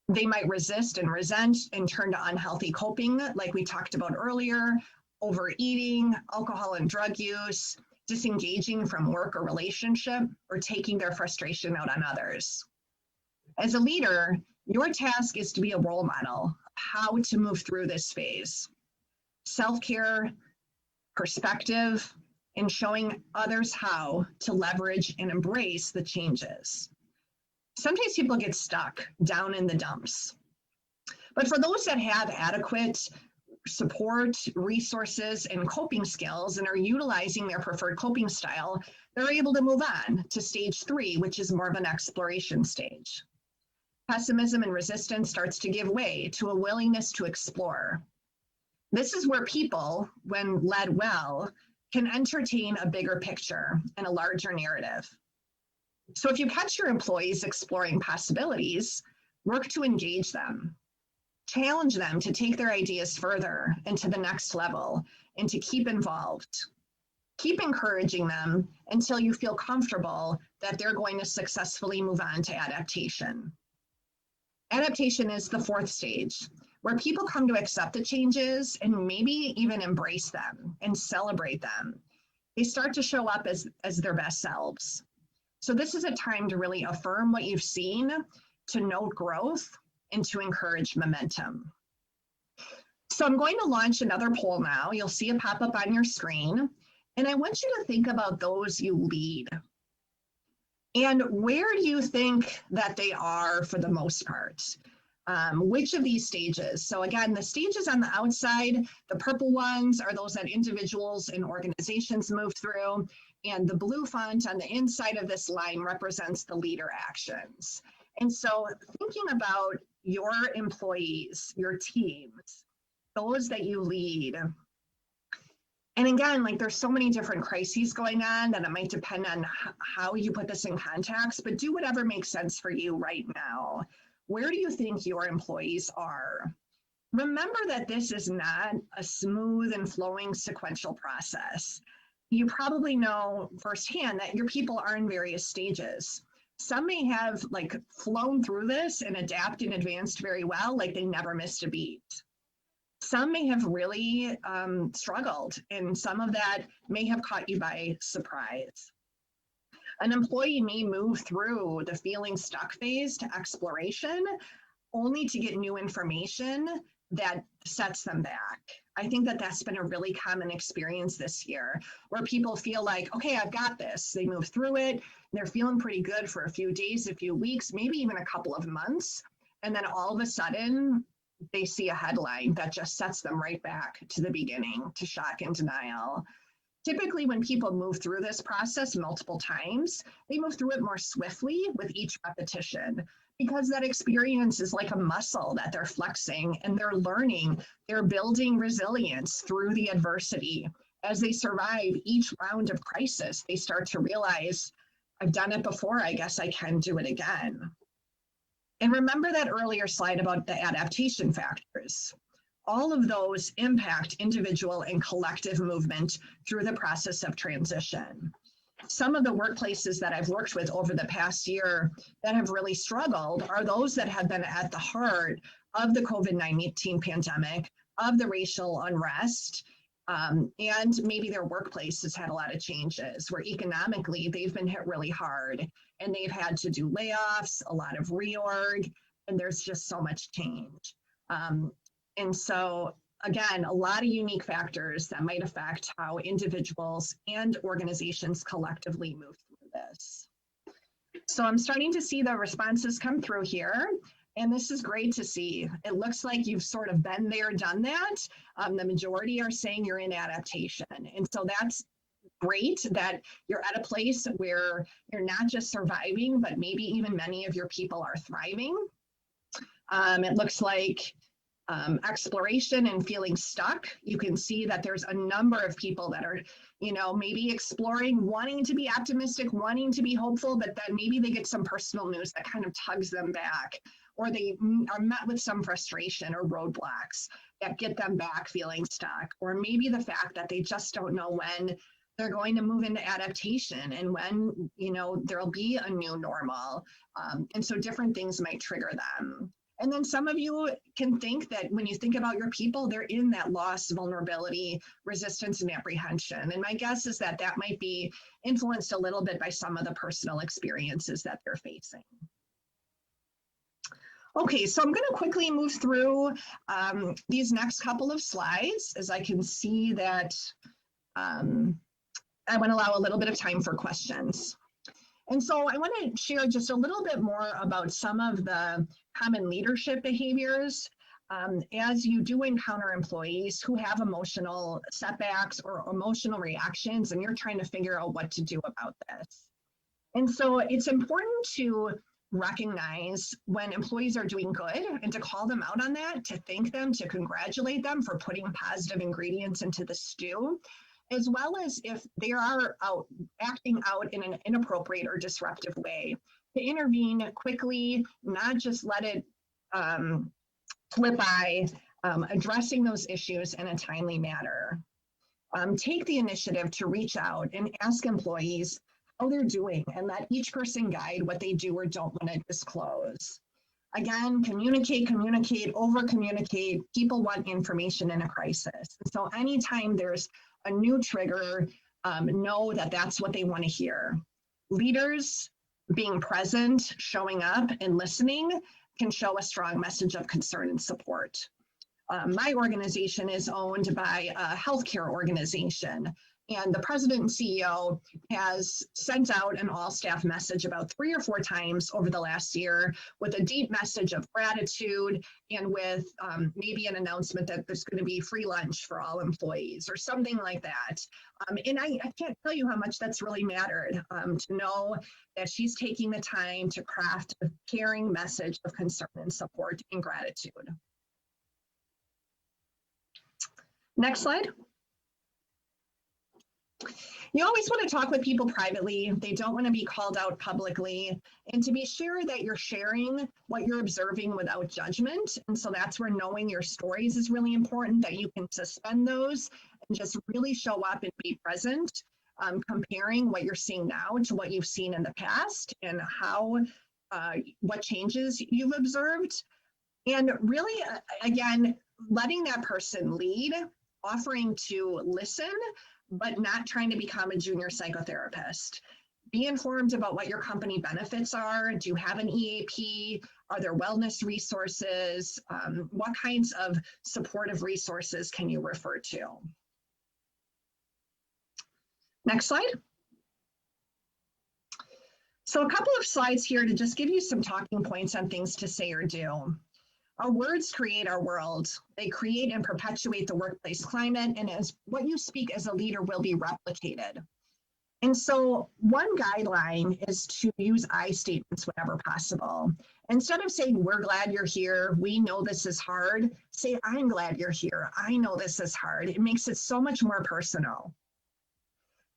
They might resist and resent and turn to unhealthy coping, like we talked about earlier, overeating, alcohol and drug use, disengaging from work or relationship, or taking their frustration out on others. As a leader, your task is to be a role model of how to move through this phase. Self-care, perspective, and showing others how to leverage and embrace the changes. Sometimes people get stuck down in the dumps. But for those that have adequate support, resources, and coping skills and are utilizing their preferred coping style, they're able to move on to stage three, which is more of an exploration stage. Pessimism and resistance starts to give way to a willingness to explore. This is where people, when led well, can entertain a bigger picture and a larger narrative. So if you catch your employees exploring possibilities, work to engage them. Challenge them to take their ideas further and to the next level and to keep involved. Keep encouraging them until you feel comfortable that they're going to successfully move on to adaptation. Adaptation is the fourth stage, where people come to accept the changes and maybe even embrace them and celebrate them. They start to show up as their best selves. So this is a time to really affirm what you've seen, to note growth, and to encourage momentum. So I'm going to launch another poll now. You'll see it pop up on your screen. And I want you to think about those you lead. And where do you think that they are for the most part? Which of these stages? So again, the stages on the outside, the purple ones are those that individuals and organizations move through, and the blue font on the inside of this line represents the leader actions. And so thinking about your employees, your teams, those that you lead. And again, like there's so many different crises going on that it might depend on how you put this in context, but do whatever makes sense for you right now. Where do you think your employees are? Remember that this is not a smooth and flowing sequential process. You probably know firsthand that your people are in various stages. Some may have like flown through this and adapted and advanced very well, like they never missed a beat. Some may have really struggled, and some of that may have caught you by surprise. An employee may move through the feeling stuck phase to exploration, only to get new information that sets them back. I think that that's been a really common experience this year, where people feel like, okay, I've got this. They move through it, they're feeling pretty good for a few days, a few weeks, maybe even a couple of months. And then all of a sudden, they see a headline that just sets them right back to the beginning, to shock and denial. Typically, when people move through this process multiple times, they move through it more swiftly with each repetition, because that experience is like a muscle that they're flexing and they're learning, they're building resilience through the adversity. As they survive each round of crisis, they start to realize, I've done it before, I guess I can do it again. And remember that earlier slide about the adaptation factors. All of those impact individual and collective movement through the process of transition. Some of the workplaces that I've worked with over the past year that have really struggled are those that have been at the heart of the COVID-19 pandemic, of the racial unrest, and maybe their workplace has had a lot of changes where economically they've been hit really hard and they've had to do layoffs, a lot of reorg, and there's just so much change. And so again, a lot of unique factors that might affect how individuals and organizations collectively move through this. So I'm starting to see the responses come through here. And this is great to see. It looks like you've sort of been there, done that. The majority are saying you're in adaptation. And so that's great that you're at a place where you're not just surviving, but maybe even many of your people are thriving. It looks like exploration and feeling stuck. You can see that there's a number of people that are, maybe exploring, wanting to be optimistic, wanting to be hopeful, but then maybe they get some personal news that kind of tugs them back, or they are met with some frustration or roadblocks that get them back feeling stuck, or maybe the fact that they just don't know when they're going to move into adaptation and when, there'll be a new normal. And so different things might trigger them. And then some of you can think that when you think about your people, they're in that loss, vulnerability, resistance, and apprehension. And my guess is that that might be influenced a little bit by some of the personal experiences that they're facing. Okay, so I'm going to quickly move through these next couple of slides, as I can see that I want to allow a little bit of time for questions. And so I want to share just a little bit more about some of the common leadership behaviors as you do encounter employees who have emotional setbacks or emotional reactions, and you're trying to figure out what to do about this. And so it's important to recognize when employees are doing good and to call them out on that, to thank them, to congratulate them for putting positive ingredients into the stew, as well as if they are acting out in an inappropriate or disruptive way, to intervene quickly, not just let it slip by, addressing those issues in a timely manner. Take the initiative to reach out and ask employees how they're doing and let each person guide what they do or don't want to disclose. Again, communicate, over communicate. People want information in a crisis. So anytime there's a new trigger, know that that's what they want to hear. Leaders being present, showing up, and listening can show a strong message of concern and support. My organization is owned by a healthcare organization, and the president and CEO has sent out an all-staff message about 3 or 4 times over the last year with a deep message of gratitude and with maybe an announcement that there's going to be free lunch for all employees or something like that. And I can't tell you how much that's really mattered to know that she's taking the time to craft a caring message of concern and support and gratitude. Next slide. You always want to talk with people privately. They don't want to be called out publicly, and to be sure that you're sharing what you're observing without judgment. And so that's where knowing your stories is really important, that you can suspend those and just really show up and be present, comparing what you're seeing now to what you've seen in the past and how, what changes you've observed. And really, again, letting that person lead, offering to listen, but not trying to become a junior psychotherapist. Be informed about what your company benefits are. Do you have an EAP? Are there wellness resources? What kinds of supportive resources can you refer to? Next slide. So a couple of slides here to just give you some talking points on things to say or do. Our words create our world. They create and perpetuate the workplace climate, and as what you speak as a leader will be replicated. And so one guideline is to use I statements whenever possible. Instead of saying, we're glad you're here, we know this is hard, say, I'm glad you're here, I know this is hard. It makes it so much more personal.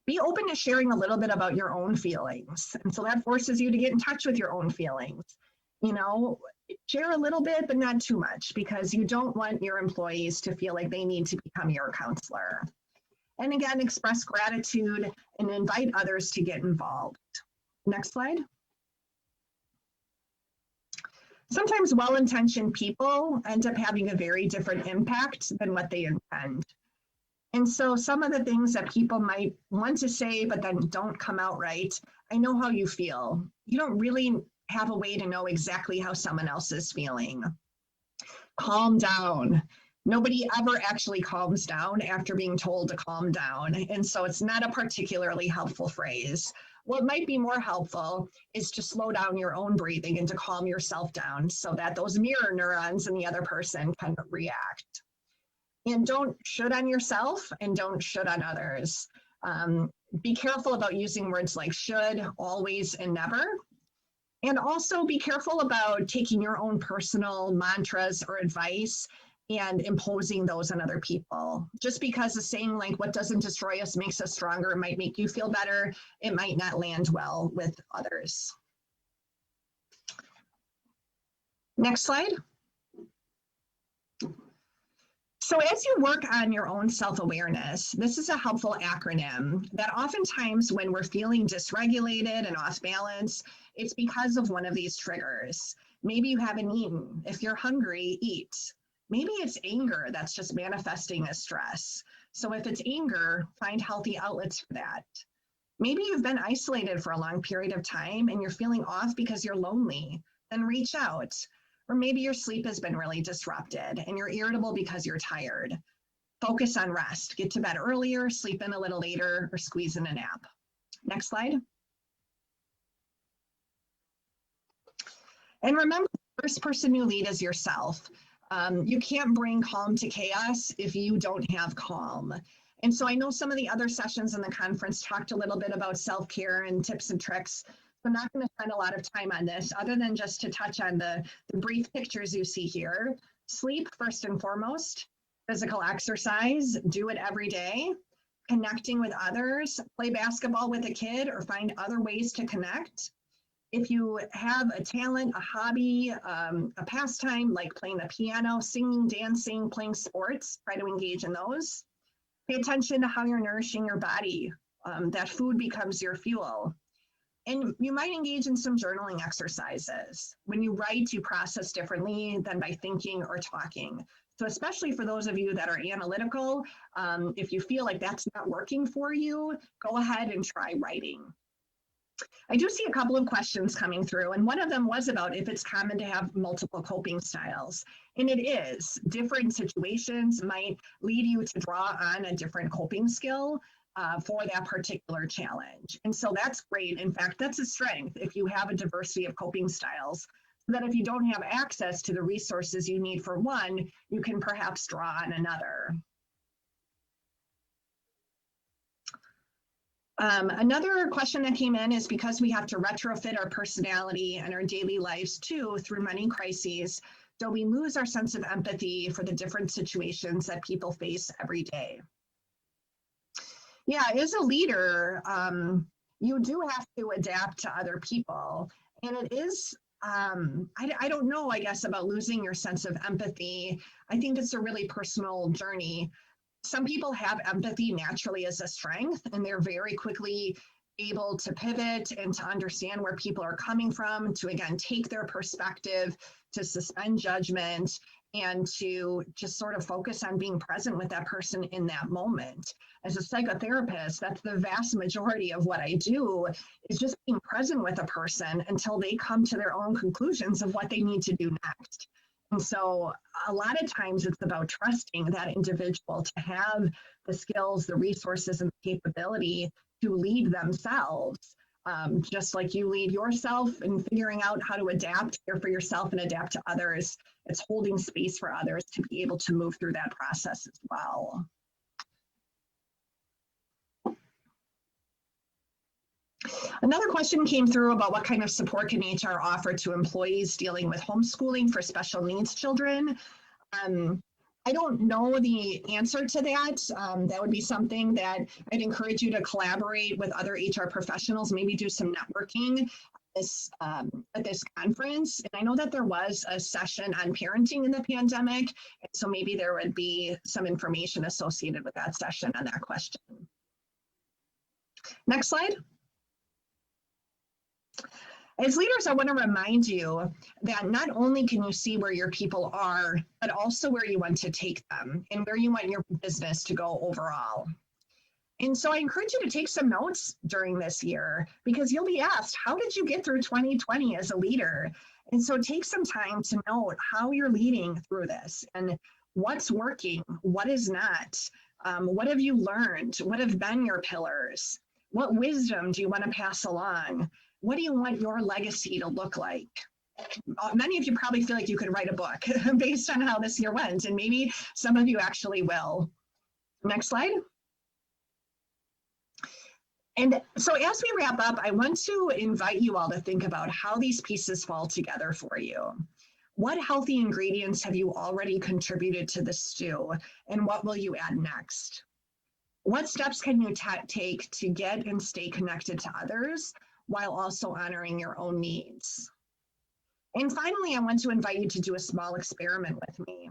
Be open to sharing a little bit about your own feelings. And so that forces you to get in touch with your own feelings. You know, share a little bit, but not too much, because you don't want your employees to feel like they need to become your counselor. And again, express gratitude and invite others to get involved. Next slide. Sometimes well-intentioned people end up having a very different impact than what they intend. And so some of the things that people might want to say, but then don't come out right, I know how you feel. You don't really have a way to know exactly how someone else is feeling. Calm down. Nobody ever actually calms down after being told to calm down. And so it's not a particularly helpful phrase. What might be more helpful is to slow down your own breathing and to calm yourself down so that those mirror neurons in the other person can react. And don't should on yourself and don't should on others. Be careful about using words like should, always, and never. And also be careful about taking your own personal mantras or advice and imposing those on other people. Just because a saying like, what doesn't destroy us makes us stronger, it might make you feel better, it might not land well with others. Next slide. So as you work on your own self-awareness, this is a helpful acronym that oftentimes when we're feeling dysregulated and off balance, it's because of one of these triggers. Maybe you haven't eaten. If you're hungry, eat. Maybe it's anger that's just manifesting as stress. So if it's anger, find healthy outlets for that. Maybe you've been isolated for a long period of time and you're feeling off because you're lonely. Then reach out. Or maybe your sleep has been really disrupted and you're irritable because you're tired. Focus on rest. Get to bed earlier, sleep in a little later, or squeeze in a nap. Next slide. And remember, the first person you lead is yourself. You can't bring calm to chaos if you don't have calm. And so I know some of the other sessions in the conference talked a little bit about self-care and tips and tricks. I'm not going to spend a lot of time on this other than just to touch on the brief pictures you see here. Sleep first and foremost, physical exercise, do it every day, connecting with others, play basketball with a kid or find other ways to connect. If you have a talent, a hobby, a pastime like playing the piano, singing, dancing, playing sports, try to engage in those. Pay attention to how you're nourishing your body. That food becomes your fuel. And you might engage in some journaling exercises. When you write, you process differently than by thinking or talking. So especially for those of you that are analytical, if you feel like that's not working for you, go ahead and try writing. I do see a couple of questions coming through, and one of them was about if it's common to have multiple coping styles. And it is. Different situations might lead you to draw on a different coping skill for that particular challenge. And so that's great. In fact, that's a strength if you have a diversity of coping styles, so that if you don't have access to the resources you need for one, you can perhaps draw on another. Another question that came in is because we have to retrofit our personality and our daily lives too through many crises, do we lose our sense of empathy for the different situations that people face every day? Yeah, as a leader, you do have to adapt to other people. And it is, I don't know, I guess, about losing your sense of empathy. I think it's a really personal journey. Some people have empathy naturally as a strength, and they're very quickly able to pivot and to understand where people are coming from, to again take their perspective, to suspend judgment, and to just sort of focus on being present with that person in that moment. As a psychotherapist, that's the vast majority of what I do, is just being present with a person until they come to their own conclusions of what they need to do next. And so a lot of times it's about trusting that individual to have the skills, the resources, and the capability to lead themselves, just like you lead yourself and figuring out how to adapt here for yourself and adapt to others. It's holding space for others to be able to move through that process as well. Another question came through about what kind of support can HR offer to employees dealing with homeschooling for special needs children. I don't know the answer to that. That would be something that I'd encourage you to collaborate with other HR professionals, maybe do some networking at this conference. And I know that there was a session on parenting in the pandemic, and so maybe there would be some information associated with that session on that question. Next slide. As leaders, I want to remind you that not only can you see where your people are, but also where you want to take them and where you want your business to go overall. And so I encourage you to take some notes during this year, because you'll be asked, how did you get through 2020 as a leader? And so take some time to note how you're leading through this and what's working, what is not, what have you learned, what have been your pillars, what wisdom do you want to pass along? What do you want your legacy to look like? Many of you probably feel like you could write a book based on how this year went, and maybe some of you actually will. Next slide. And so as we wrap up, I want to invite you all to think about how these pieces fall together for you. What healthy ingredients have you already contributed to the stew, and what will you add next? What steps can you take to get and stay connected to others while also honoring your own needs? And finally, I want to invite you to do a small experiment with me.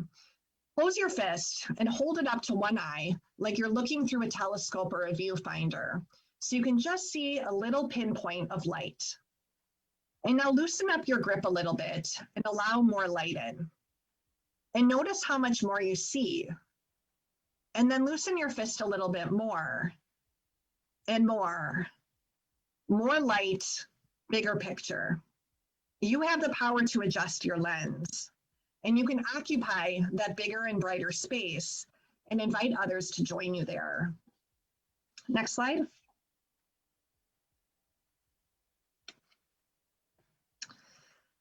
Close your fist and hold it up to one eye, like you're looking through a telescope or a viewfinder, so you can just see a little pinpoint of light. And now loosen up your grip a little bit and allow more light in. And notice how much more you see. And then loosen your fist a little bit more and more. More light, bigger picture. You have the power to adjust your lens, and you can occupy that bigger and brighter space and invite others to join you there. Next slide.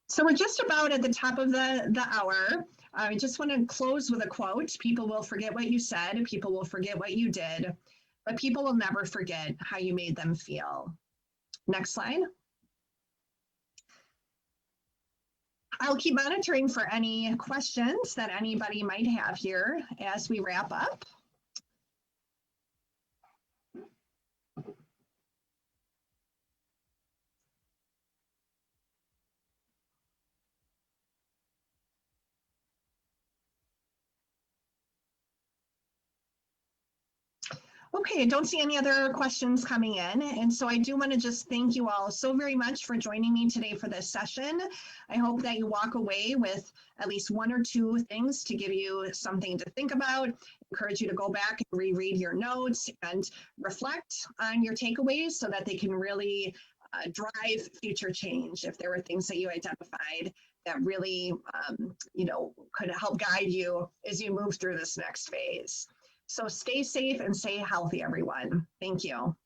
So we're just about at the top of the hour. I just want to close with a quote. People will forget what you said, people will forget what you did, but people will never forget how you made them feel. Next slide. I'll keep monitoring for any questions that anybody might have here as we wrap up. Okay, I don't see any other questions coming in. And so I do want to just thank you all so very much for joining me today for this session. I hope that you walk away with at least one or two things to give you something to think about. Encourage you to go back and reread your notes and reflect on your takeaways so that they can really drive future change. If there were things that you identified that really, could help guide you as you move through this next phase. So stay safe and stay healthy, everyone. Thank you.